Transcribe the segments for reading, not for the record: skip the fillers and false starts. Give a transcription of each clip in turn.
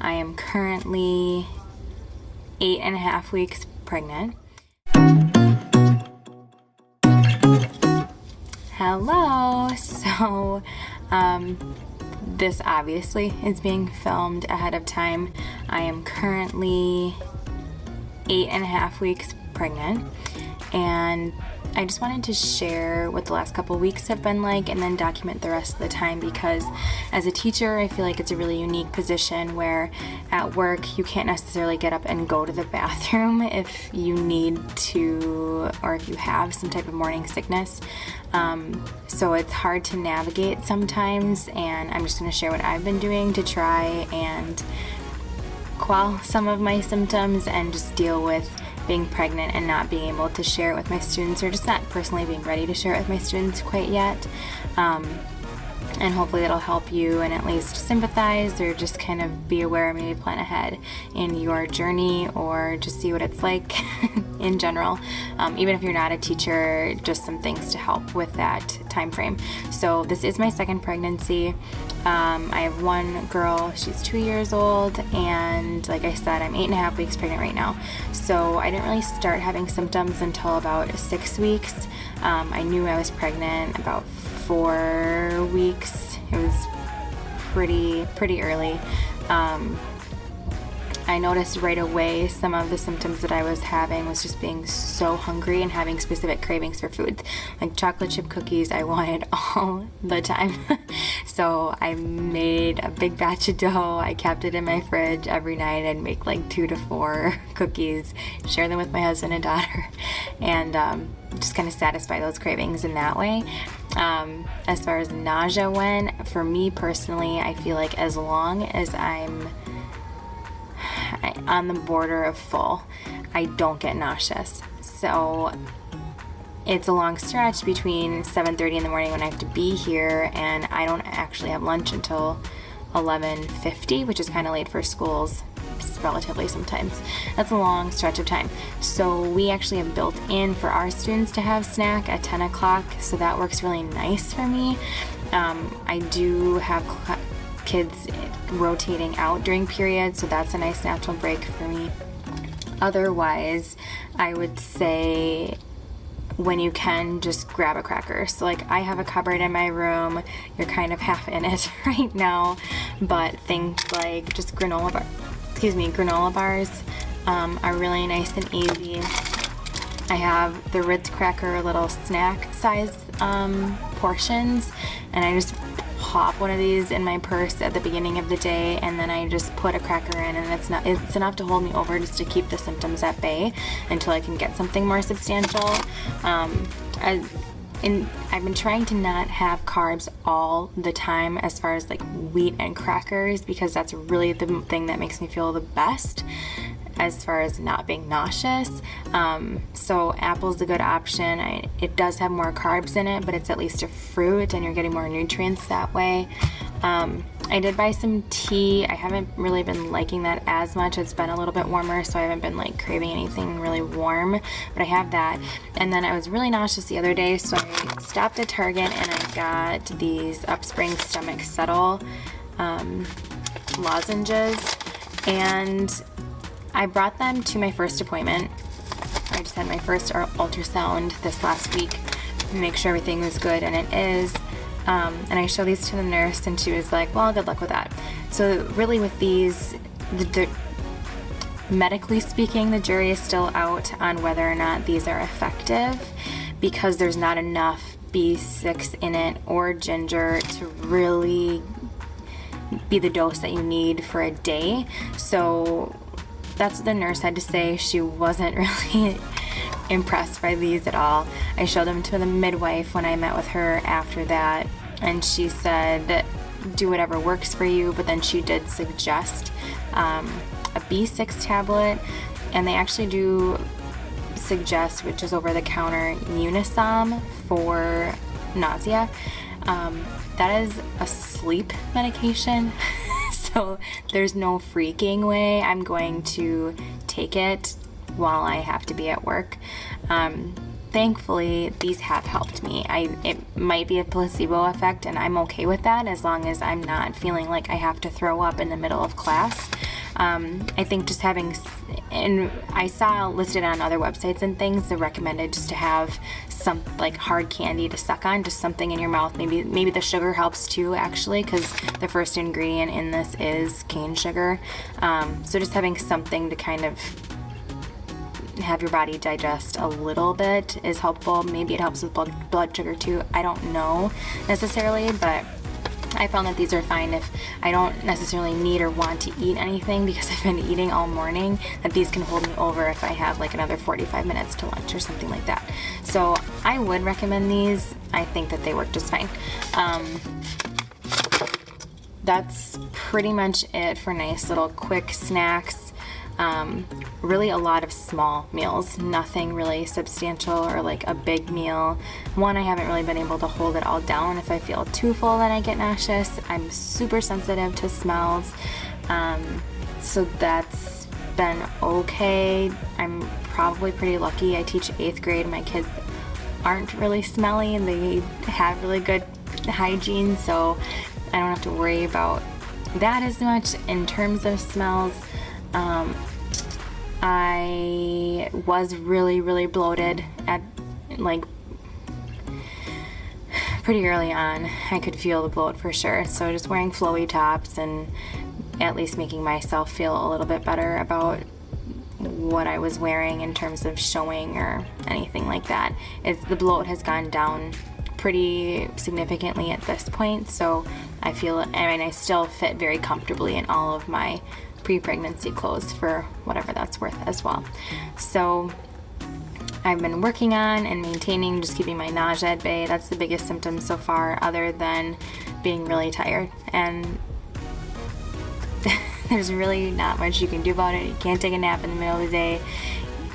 I am currently 8.5 weeks pregnant. Hello! So, this obviously is being filmed ahead of time. I am currently 8.5 weeks pregnant, and I just wanted to share what the last couple weeks have been like and then document the rest of the time, because as a teacher I feel like it's a really unique position where at work you can't necessarily get up and go to the bathroom if you need to, or if you have some type of morning sickness. So it's hard to navigate sometimes, and I'm just going to share what I've been doing to try and quell some of my symptoms and just deal with being pregnant and not being able to share it with my students, or just not personally being ready to share it with my students quite yet. And hopefully it'll help you and at least sympathize, or just kind of be aware, maybe plan ahead in your journey, or just see what it's like in general. Even if you're not a teacher, just some things to help with that time frame. So this is my second pregnancy. I have one girl, she's 2 years old, and like I said, I'm 8.5 weeks pregnant right now. So I didn't really start having symptoms until about 6 weeks. I knew I was pregnant about 4 weeks. It was pretty early. I noticed right away some of the symptoms that I was having was just being so hungry and having specific cravings for foods. Like chocolate chip cookies, I wanted all the time. So I made a big batch of dough. I kept it in my fridge every night and make like 2 to 4 cookies, share them with my husband and daughter, and just kind of satisfy those cravings in that way. As far as nausea went, for me personally, I feel like as long as I'm on the border of full, I don't get nauseous. So it's a long stretch between 7:30 in the morning when I have to be here, and I don't actually have lunch until 11:50, which is kind of late for schools, relatively sometimes. That's a long stretch of time. So we actually have built in for our students to have snack at 10 o'clock, so that works really nice for me. I do have kids rotating out during periods, so that's a nice natural break for me. Otherwise, I would say when you can, just grab a cracker. So like I have a cupboard in my room, you're kind of half in it right now, but things like just granola bars are really nice and easy. I have the Ritz cracker little snack size portions, and I just pop one of these in my purse at the beginning of the day, and then I just put a cracker in, and it's enough to hold me over just to keep the symptoms at bay until I can get something more substantial. I've been trying to not have carbs all the time as far as like wheat and crackers, because that's really the thing that makes me feel the best as far as not being nauseous. So apple's a good option. It does have more carbs in it, but it's at least a fruit and you're getting more nutrients that way. I did buy some tea. I haven't really been liking that as much. It's been a little bit warmer, so I haven't been like craving anything really warm, but I have that. And then I was really nauseous the other day, so I stopped at Target and I got these Upspring Stomach Settle lozenges, and I brought them to my first appointment. I just had my first ultrasound this last week to make sure everything was good, and it is. And I showed these to the nurse, and she was like, well, good luck with that. So really with these, medically speaking, the jury is still out on whether or not these are effective, because there's not enough B6 in it or ginger to really be the dose that you need for a day. So that's what the nurse had to say. She wasn't really impressed by these at all. I showed them to the midwife when I met with her after that, and she said do whatever works for you, but then she did suggest a B6 tablet, and they actually do suggest, which is over the counter, Unisom for nausea. That is a sleep medication. So there's no freaking way I'm going to take it while I have to be at work. Thankfully, these have helped me. It might be a placebo effect, and I'm okay with that as long as I'm not feeling like I have to throw up in the middle of class. I think just having, and I saw listed on other websites and things, they recommended just to have some like hard candy to suck on, just something in your mouth. Maybe the sugar helps too, actually, because the first ingredient in this is cane sugar. So just having something to kind of have your body digest a little bit is helpful. Maybe it helps with blood sugar too. I don't know necessarily, but I found that these are fine if I don't necessarily need or want to eat anything because I've been eating all morning, that these can hold me over if I have like another 45 minutes to lunch or something like that. So I would recommend these. I think that they work just fine. That's pretty much it for nice little quick snacks. Really a lot of small meals, nothing really substantial or like a big meal. One, I haven't really been able to hold it all down. If I feel too full, then I get nauseous. I'm super sensitive to smells, so that's been okay. I'm probably pretty lucky. I teach 8th grade. My kids aren't really smelly and they have really good hygiene, so I don't have to worry about that as much. In terms of smells, I was really bloated at like pretty early on. I could feel the bloat for sure. So just wearing flowy tops and at least making myself feel a little bit better about what I was wearing in terms of showing or anything like that. The bloat has gone down pretty significantly at this point. So I feel, I still fit very comfortably in all of my pre-pregnancy clothes for whatever that's worth as well. So I've been working on and maintaining, just keeping my nausea at bay. That's the biggest symptom so far, other than being really tired. And there's really not much you can do about it. You can't take a nap in the middle of the day.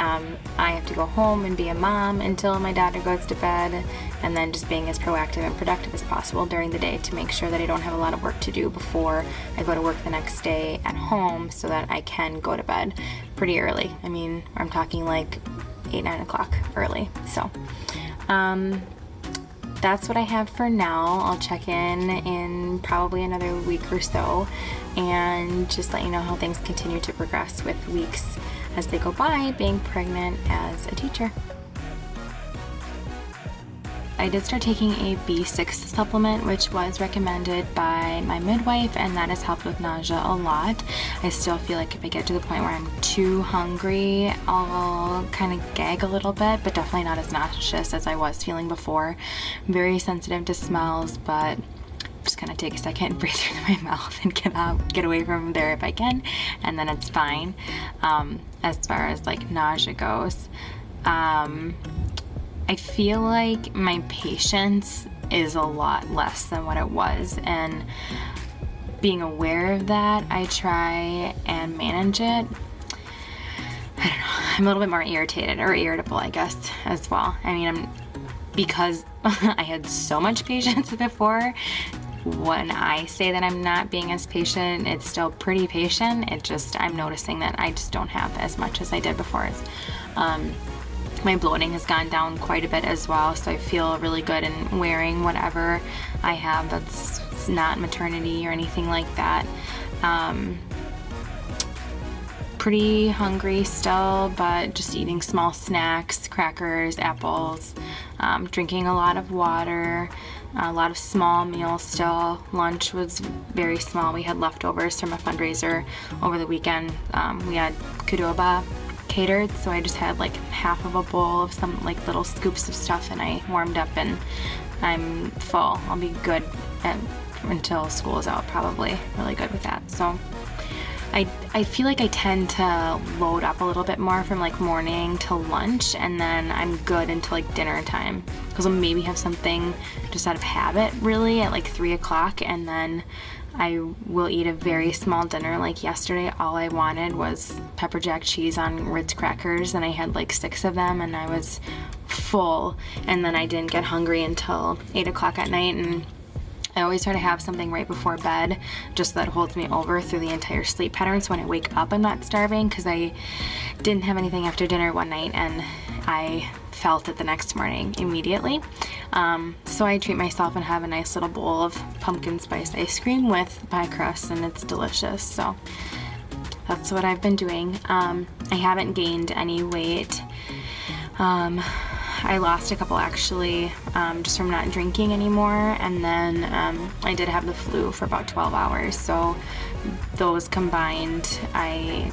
I have to go home and be a mom until my daughter goes to bed, and then just being as proactive and productive as possible during the day to make sure that I don't have a lot of work to do before I go to work the next day at home, so that I can go to bed pretty early. I mean, I'm talking like 8-9 o'clock early. So that's what I have for now. I'll check in probably another week or so and just let you know how things continue to progress with weeks as they go by being pregnant as a teacher. I did start taking a B6 supplement, which was recommended by my midwife, and that has helped with nausea a lot. I still feel like if I get to the point where I'm too hungry, I'll kind of gag a little bit, but definitely not as nauseous as I was feeling before. I'm very sensitive to smells, but just kind of take a second and breathe through my mouth and get away from there if I can, and then it's fine. As far as like nausea goes, I feel like my patience is a lot less than what it was, and being aware of that, I try and manage it. I don't know, I'm a little bit more irritated or irritable, I guess, as well. I mean, because I had so much patience before, when I say that I'm not being as patient, it's still pretty patient. I'm noticing that I just don't have as much as I did before. My bloating has gone down quite a bit as well, so I feel really good in wearing whatever I have that's not maternity or anything like that. Pretty hungry still, but just eating small snacks, crackers, apples, drinking a lot of water, a lot of small meals still. Lunch was very small. We had leftovers from a fundraiser over the weekend. We had Qdoba catered, so I just had like half of a bowl of some like little scoops of stuff, and I warmed up and I'm full. I'll be good until school is out, probably really good with that. So I feel like I tend to load up a little bit more from like morning till lunch, and then I'm good until like dinner time, because I'll maybe have something just out of habit really at like 3 o'clock, and then I will eat a very small dinner. Like yesterday, all I wanted was pepper jack cheese on Ritz crackers, and I had like 6 of them, and I was full, and then I didn't get hungry until 8 o'clock at night. And I always try to have something right before bed, just so that holds me over through the entire sleep pattern, so when I wake up I'm not starving, because I didn't have anything after dinner one night and I felt it the next morning immediately. So I treat myself and have a nice little bowl of pumpkin spice ice cream with pie crust, and it's delicious. So that's what I've been doing. I haven't gained any weight. I lost a couple actually, just from not drinking anymore, and then I did have the flu for about 12 hours, so those combined, I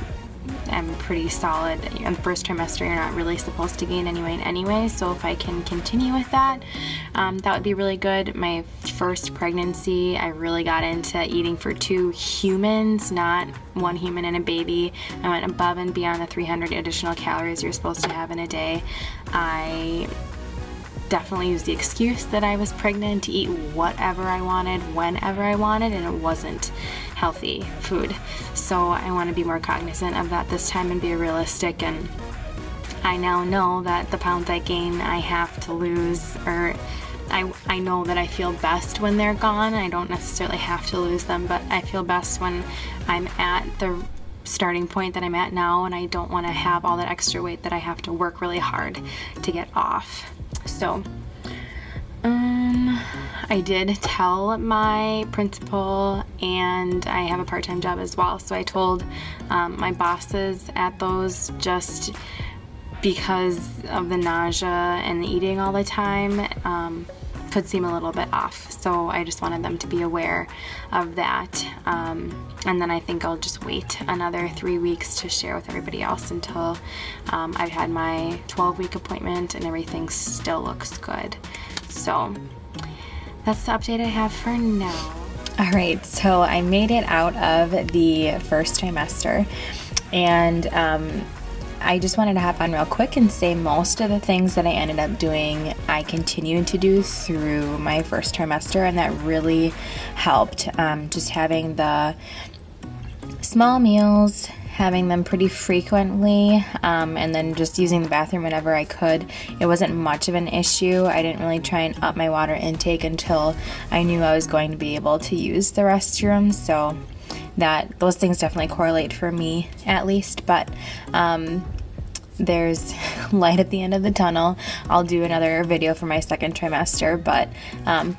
am pretty solid. In the first trimester, you're not really supposed to gain any weight anyway, so if I can continue with that, that would be really good. My first pregnancy, I really got into eating for 2 humans, not 1 human and a baby. I went above and beyond the 300 additional calories you're supposed to have in a day. I definitely used the excuse that I was pregnant to eat whatever I wanted, whenever I wanted, and it wasn't healthy food. So I want to be more cognizant of that this time and be realistic, and I now know that the pounds I gain I have to lose, or I know that I feel best when they're gone. I don't necessarily have to lose them, but I feel best when I'm at the starting point that I'm at now, and I don't want to have all that extra weight that I have to work really hard to get off. So I did tell my principal, and I have a part-time job as well, so I told my bosses at those, just because of the nausea and the eating all the time could seem a little bit off, so I just wanted them to be aware of that. And then I think I'll just wait another 3 weeks to share with everybody else until I've had my 12-week appointment and everything still looks good. So that's the update I have for now. All right, so I made it out of the first trimester, and I just wanted to hop on real quick and say most of the things that I ended up doing, I continued to do through my first trimester, and that really helped. Just having the small meals, having them pretty frequently, and then just using the bathroom whenever I could. It wasn't much of an issue. I didn't really try and up my water intake until I knew I was going to be able to use the restroom, so those things definitely correlate for me, at least. But there's light at the end of the tunnel. I'll do another video for my second trimester, but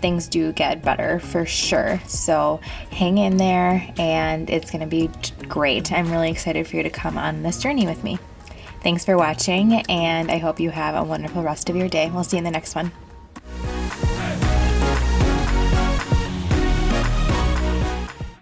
things do get better for sure. So hang in there, and it's gonna be great. I'm really excited for you to come on this journey with me. Thanks for watching, and I hope you have a wonderful rest of your day. We'll see you in the next one.